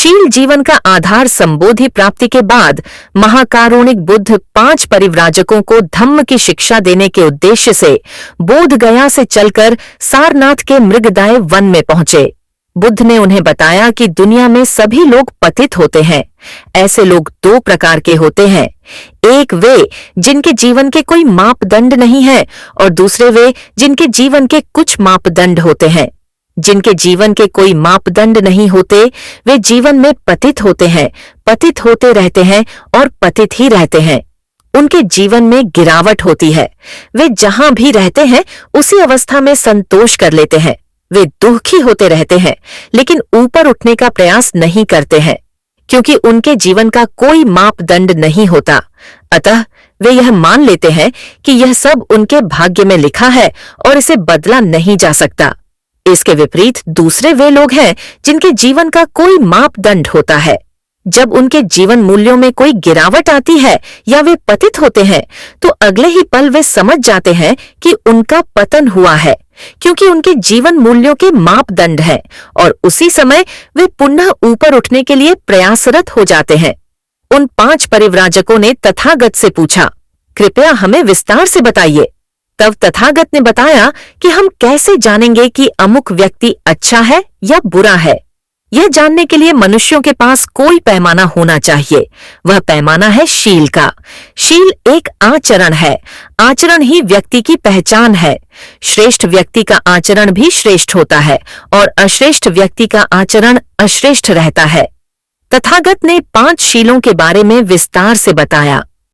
शील जीवन का आधार संबोधि प्राप्ति के बाद महाकारुणिक बुद्ध 5 परिव्राजकों को धम्म की शिक्षा देने के उद्देश्य से बोध गया से चलकर सारनाथ के मृगदाय वन में पहुंचे। बुद्ध ने उन्हें बताया कि दुनिया में सभी लोग पतित होते हैं। ऐसे लोग 2 प्रकार के होते हैं, एक वे जिनके जीवन के कोई मापदंड नहीं है और दूसरे वे जिनके जीवन के कुछ मापदंड होते हैं। जिनके जीवन के कोई मापदंड नहीं होते वे जीवन में पतित होते हैं, पतित होते रहते हैं और पतित ही रहते हैं। उनके जीवन में गिरावट होती है। वे जहां भी रहते हैं उसी अवस्था में संतोष कर लेते हैं। वे दुखी होते रहते हैं लेकिन ऊपर उठने का प्रयास नहीं करते हैं, क्योंकि उनके जीवन का कोई मापदंड नहीं होता। अतः वे यह मान लेते हैं कि यह सब उनके भाग्य में लिखा है और इसे बदला नहीं जा सकता। इसके विपरीत दूसरे वे लोग हैं जिनके जीवन का कोई मापदंड होता है। जब उनके जीवन मूल्यों में कोई गिरावट आती है या वे पतित होते हैं तो अगले ही पल वे समझ जाते हैं कि उनका पतन हुआ है, क्योंकि उनके जीवन मूल्यों के मापदंड हैं और उसी समय वे पुनः ऊपर उठने के लिए प्रयासरत हो जाते हैं। उन 5 परिव्राजकों ने तथागत से पूछा, कृपया हमें विस्तार से बताइए। तब तथागत ने बताया कि हम कैसे जानेंगे कि अमुक व्यक्ति अच्छा है या बुरा है। यह जानने के लिए मनुष्यों के पास कोई पैमाना होना चाहिए। वह पैमाना है शील का। शील एक आचरण है। आचरण ही व्यक्ति की पहचान है। श्रेष्ठ व्यक्ति का आचरण भी श्रेष्ठ होता है और अश्रेष्ठ व्यक्ति का आचरण अश्रेष्ठ रहता है। तथागत ने 5 शीलों के बारे में विस्तार से बताया।